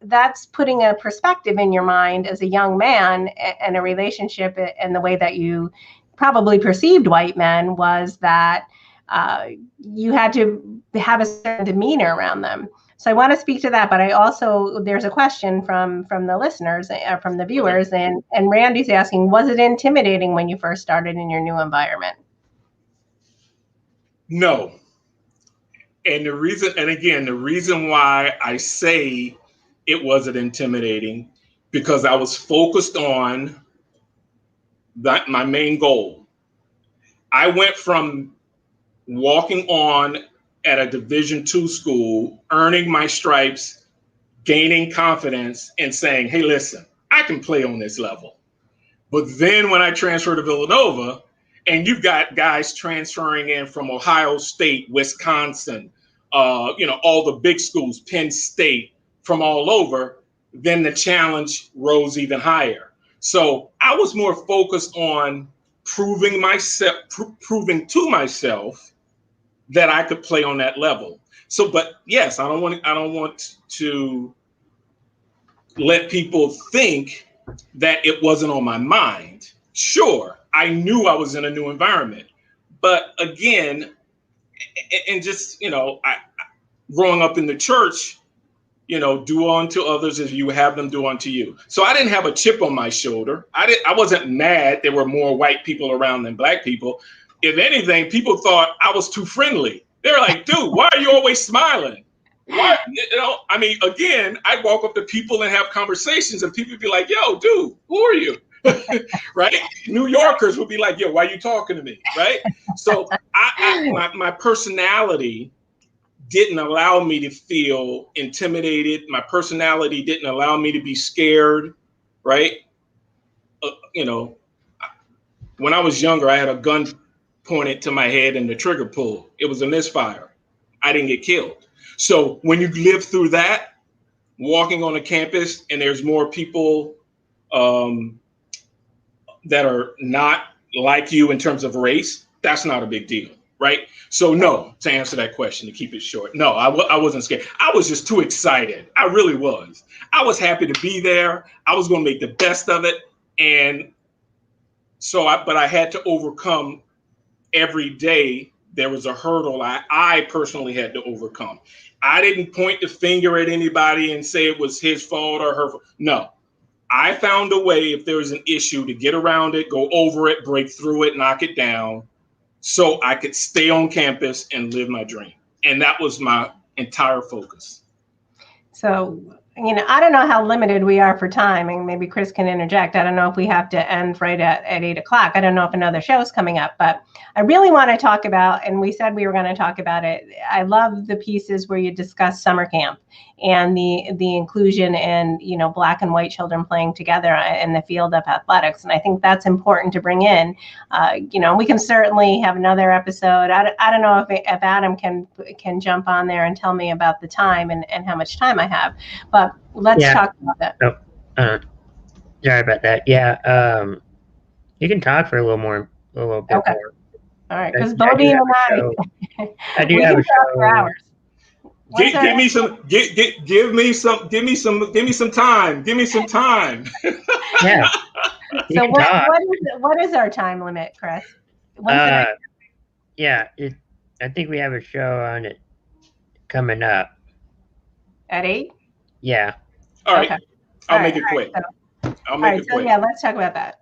that's putting a perspective in your mind as a young man, and a relationship, and the way that you probably perceived white men was that you had to have a certain demeanor around them. So I want to speak to that, but there's a question from the listeners, from the viewers, and Randy's asking, was it intimidating when you first started in your new environment? No. And the reason why I say it wasn't intimidating, because I was focused on my main goal. I went from walking on at a Division II school, earning my stripes, gaining confidence, and saying, hey, listen, I can play on this level. But then when I transferred to Villanova, and you've got guys transferring in from Ohio State, Wisconsin, all the big schools, Penn State, from all over, then the challenge rose even higher. So I was more focused on proving to myself that I could play on that level. So, but yes, I don't want to let people think that it wasn't on my mind. Sure, I knew I was in a new environment, but again, and just, growing up in the church, do unto others as you have them do unto you. So I didn't have a chip on my shoulder. I wasn't mad there were more white people around than black people. If anything, people thought I was too friendly. They're like, dude, why are you always smiling? Why? Again, I'd walk up to people and have conversations, and people would be like, yo, dude, who are you? Right? New Yorkers would be like, yo, why are you talking to me? Right? So my personality didn't allow me to feel intimidated. My personality didn't allow me to be scared. Right? When I was younger, I had a gun pointed to my head and the trigger pulled. It was a misfire. I didn't get killed. So when you live through that, walking on a campus, and there's more people that are not like you in terms of race, that's not a big deal, right? So no, to answer that question, to keep it short, no, I wasn't scared. I was just too excited. I really was. I was happy to be there. I was going to make the best of it. And so, but I had to overcome every day. There was a hurdle I personally had to overcome. I didn't point the finger at anybody and say it was his fault or her fault. No, I found a way, if there was an issue, to get around it, go over it, break through it, knock it down, so I could stay on campus and live my dream. And that was my entire focus. So, I don't know how limited we are for time, and maybe Chris can interject. I don't know if we have to end right at 8:00. I don't know if another show is coming up, but I really want to talk about, and we said we were going to talk about it. I love the pieces where you discuss summer camp and the inclusion and, black and white children playing together in the field of athletics. And I think that's important to bring in. We can certainly have another episode. I don't know if Adam can jump on there and tell me about the time and how much time I have, but let's talk about that. Oh, sorry about that. Yeah. You can talk for a little bit okay. more. All right. Because Bodie and I do have a show for hours. Give me some time. Give me some time. Yeah. So what is our time limit, Chris? Yeah. I think we have a show on it coming up. At 8? Yeah. All right. Okay. I'll make it quick. I'll make it quick. Yeah, let's talk about that.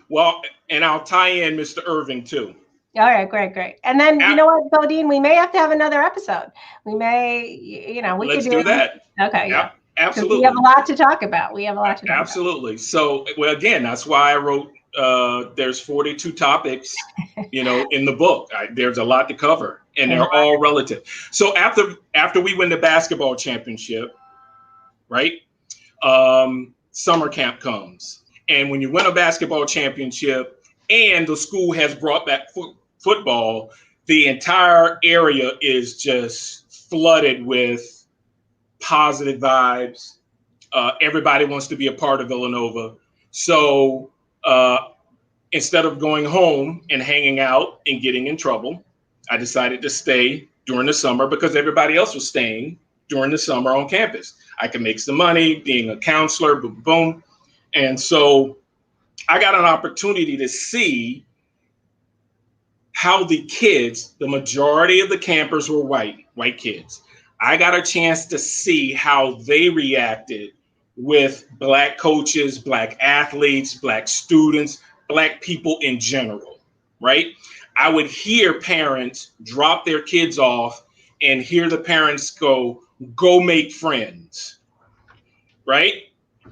Well, and I'll tie in Mr. Irving too. All right, great. And then, you know what, Bodine, we may have to have another episode. We may, Let's do that. Okay. Yeah, absolutely. We have a lot to talk about. Absolutely. So, well, again, that's why I wrote there's 42 topics, in the book. There's a lot to cover, and they're all relative. So after we win the basketball championship, right? Summer camp comes. And when you win a basketball championship and the school has brought back football, the entire area is just flooded with positive vibes. Everybody wants to be a part of Villanova. So instead of going home and hanging out and getting in trouble, I decided to stay during the summer because everybody else was staying during the summer on campus. I could make some money being a counselor, boom, boom. And so I got an opportunity to see how the kids, the majority of the campers were white kids. I got a chance to see how they reacted with Black coaches, Black athletes, Black students, Black people in general, right? I would hear parents drop their kids off and hear the parents go make friends, right?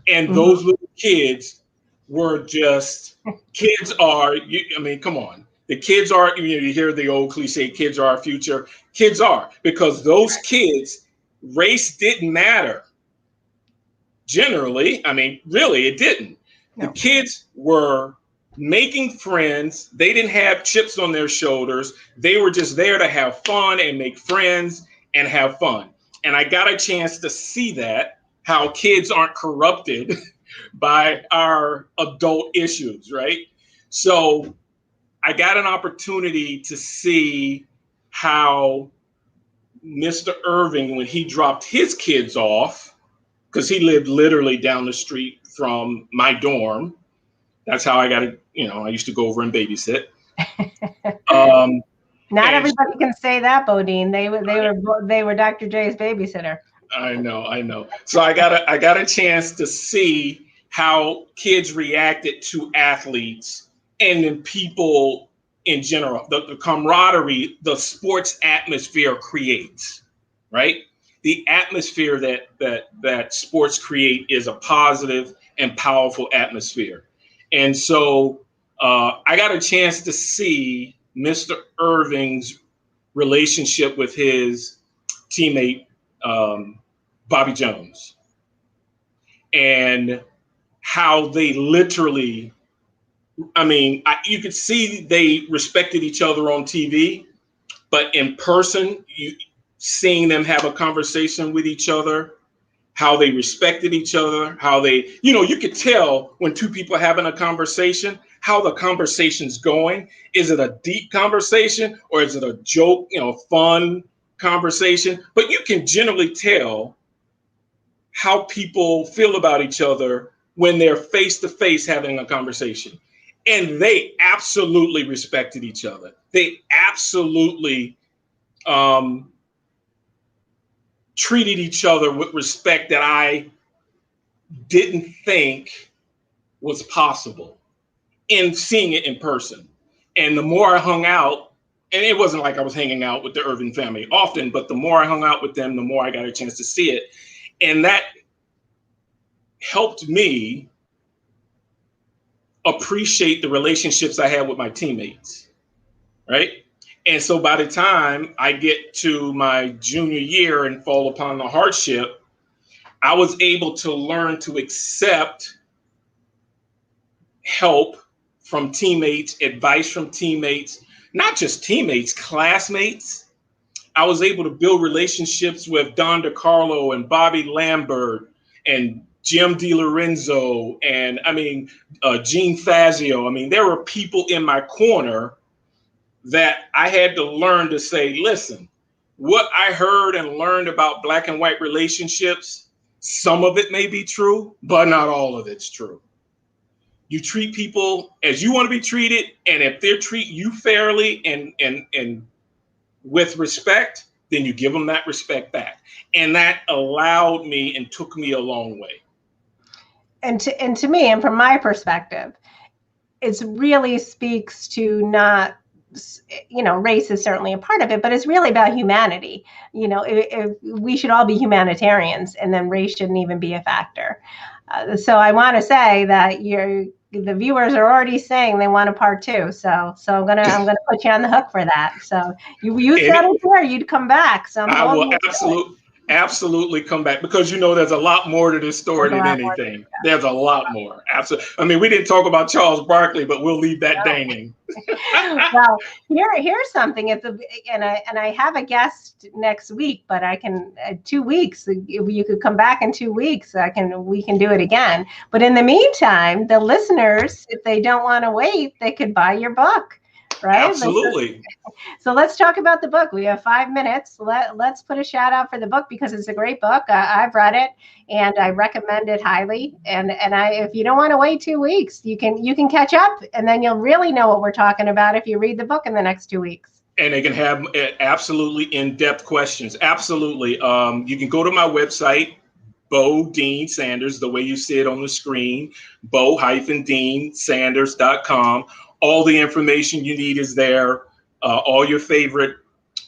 And those little kids were just, come on. The kids are, you hear the old cliche, kids are our future. Kids are, because those kids, race didn't matter. Generally, really, it didn't. No. The kids were making friends. They didn't have chips on their shoulders. They were just there to have fun and make friends and have fun. And I got a chance to see that, how kids aren't corrupted by our adult issues, right? So I got an opportunity to see how Mr. Irving, when he dropped his kids off, because he lived literally down the street from my dorm. That's how I got to, I used to go over and babysit. Not everybody can say that, Bodine. They were Dr. J's babysitter. I know. So I got a chance to see how kids reacted to athletes and then people in general, the camaraderie, the sports atmosphere creates, right? The atmosphere that sports create is a positive and powerful atmosphere. And so I got a chance to see Mr. Irving's relationship with his teammate, Bobby Jones, and how they literally, you could see they respected each other on TV, but in person, seeing them have a conversation with each other, how they respected each other, how they, you could tell when two people are having a conversation, how the conversation's going. Is it a deep conversation or is it a joke, fun conversation? But you can generally tell how people feel about each other when they're face to face having a conversation. And they absolutely respected each other. They absolutely treated each other with respect that I didn't think was possible in seeing it in person. And the more I hung out, and it wasn't like I was hanging out with the Irving family often, but the more I hung out with them, the more I got a chance to see it. And that helped me appreciate the relationships I had with my teammates, right? And so by the time I get to my junior year and fall upon the hardship, I was able to learn to accept help from teammates, advice from teammates, not just teammates, classmates. I was able to build relationships with Don DeCarlo and Bobby Lambert and Jim DiLorenzo and Gene Fazio. There were people in my corner that I had to learn to say, listen, what I heard and learned about Black and white relationships, some of it may be true, but not all of it's true. You treat people as you want to be treated, and if they treat you fairly and with respect, then you give them that respect back. And that allowed me and took me a long way. And to me, and from my perspective, it really speaks to not, race is certainly a part of it, but it's really about humanity. If we should all be humanitarians, and then race shouldn't even be a factor. So I want to say that the viewers are already saying they want a part 2. So I'm gonna put you on the hook for that. So you said it there, you'd come back. So I will absolutely come back, because there's a lot more to this story than anything. There's a lot more. Absolutely. I mean, we didn't talk about Charles Barkley, but we'll leave that dangling. Well, here's something. And I have a guest next week, but I can 2 weeks. If you could come back in 2 weeks, we can do it again. But in the meantime, the listeners, if they don't want to wait, they could buy your book. Right? Absolutely. So let's talk about the book. We have 5 minutes. Let's put a shout out for the book, because it's a great book. I've read it and I recommend it highly. And if you don't want to wait 2 weeks, you can catch up, and then you'll really know what we're talking about if you read the book in the next 2 weeks. And they can have absolutely in-depth questions. Absolutely. You can go to my website, Bo Dean Sanders, the way you see it on the screen, bo-deansanders.com. All the information you need is there. All your favorite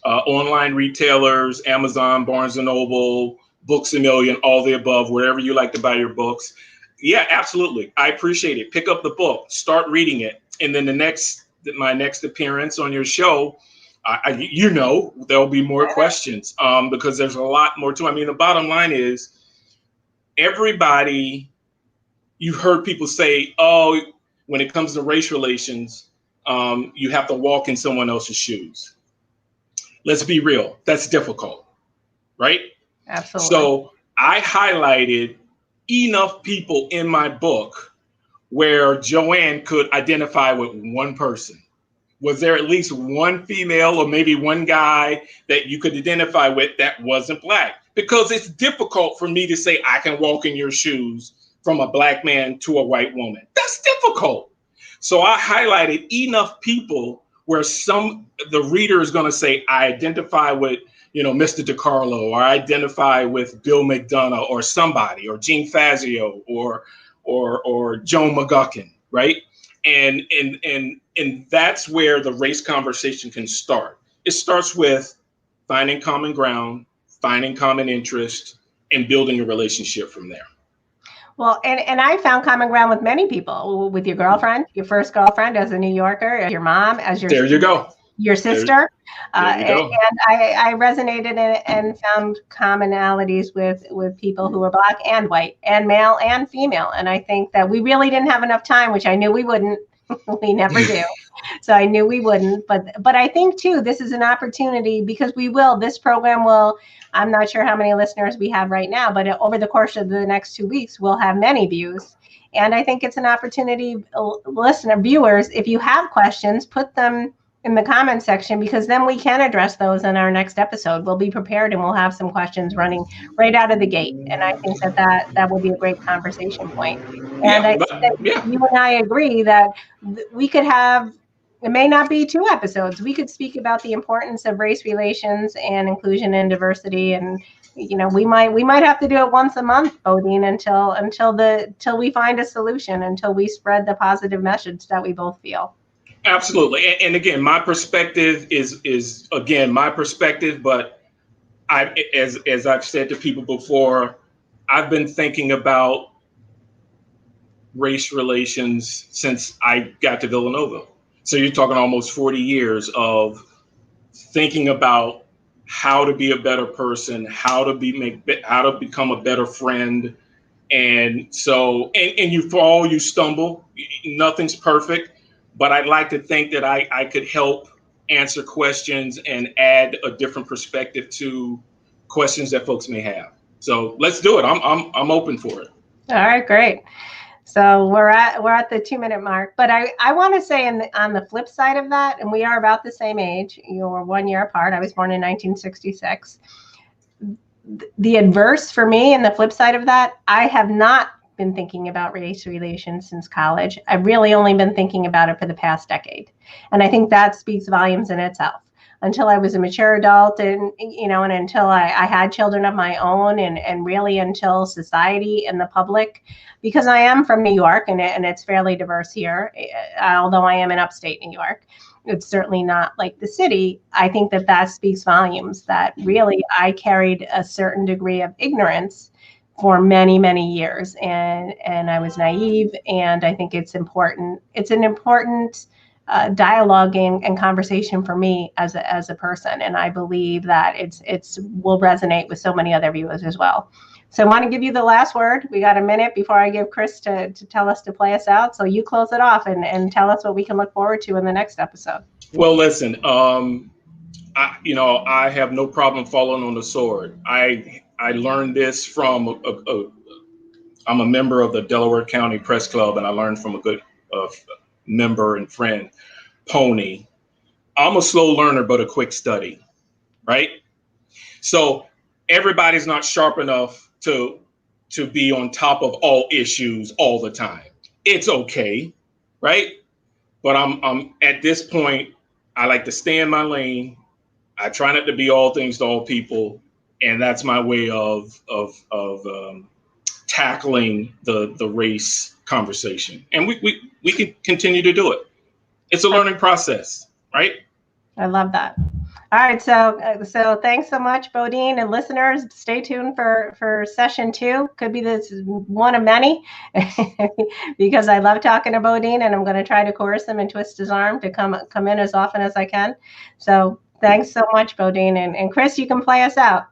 online retailers, Amazon, Barnes & Noble, Books A Million, all the above, wherever you like to buy your books. Yeah, absolutely. I appreciate it. Pick up the book, start reading it. And then my next appearance on your show, there'll be more questions because there's a lot more to it. I mean, the bottom line is, you've heard people say, oh, when it comes to race relations, you have to walk in someone else's shoes. Let's be real. That's difficult, right? Absolutely. So I highlighted enough people in my book where Joanne could identify with one person. Was there at least one female or maybe one guy that you could identify with that wasn't Black? Because it's difficult for me to say I can walk in your shoes from a Black man to a white woman. That's difficult. So I highlighted enough people where the reader is going to say, I identify with, Mr. DiCarlo, or I identify with Bill McDonough, or somebody, or Gene Fazio, or Joan McGuckin, right? And that's where the race conversation can start. It starts with finding common ground, finding common interest, and building a relationship from there. Well, and I found common ground with many people, with your girlfriend, your first girlfriend as a New Yorker, as your mom, as your there you go, your sister, there you go. And I resonated and found commonalities with people who were Black and white and male and female, and I think that we really didn't have enough time, which I knew we wouldn't. We never do. So I knew we wouldn't, but I think too, this is an opportunity, because this program will, I'm not sure how many listeners we have right now, but over the course of the next 2 weeks, we'll have many views. And I think it's an opportunity, viewers, if you have questions, put them in the comment section, because then we can address those in our next episode. We'll be prepared and we'll have some questions running right out of the gate. And I think that will be a great conversation point. And I think that you and I agree that we could have, it may not be 2 episodes. We could speak about the importance of race relations and inclusion and diversity. And, we might have to do it once a month, Bo Dean, until we find a solution, until we spread the positive message that we both feel. Absolutely. And again, my perspective is my perspective, but as I've said to people before, I've been thinking about race relations since I got to Villanova. So you're talking almost 40 years of thinking about how to be a better person, how to become a better friend. And so, and you fall, you stumble, nothing's perfect. But I'd like to think that I could help answer questions and add a different perspective to questions that folks may have. So let's do it. I'm open for it. All right, great. So we're at the 2-minute mark. But I want to say on the flip side of that, and we are about the same age. We're 1 year apart. I was born in 1966. The adverse for me, and the flip side of that, I have not been thinking about race relations since college. I've really only been thinking about it for the past decade. And I think that speaks volumes in itself. Until I was a mature adult and until I had children of my own, and really until society and the public, because I am from New York and it's fairly diverse here, although I am in upstate New York. It's certainly not like the city. I think that speaks volumes, that really I carried a certain degree of ignorance for many, many years, and I was naive. And I think it's important. It's an important dialogue and conversation for me as a person, and I believe that it's will resonate with so many other viewers as well. So I want to give you the last word. We got a minute before I give Chris to tell us to play us out. So you close it off and tell us what we can look forward to in the next episode. Well, listen, I have no problem falling on the sword. I learned this from I'm a member of the Delaware County Press Club, and I learned from a good member and friend, Pony. I'm a slow learner, but a quick study, right? So everybody's not sharp enough to be on top of all issues all the time. It's okay, right? But I'm at this point, I like to stay in my lane. I try not to be all things to all people, and that's my way of tackling the race conversation. And we can continue to do it. It's a learning process, right? I love that. All right, so thanks so much, Bodine, and listeners. Stay tuned for session 2. Could be this one of many, because I love talking to Bodine, and I'm going to try to coerce him and twist his arm to come in as often as I can. So thanks so much, Bodine, and Chris, you can play us out.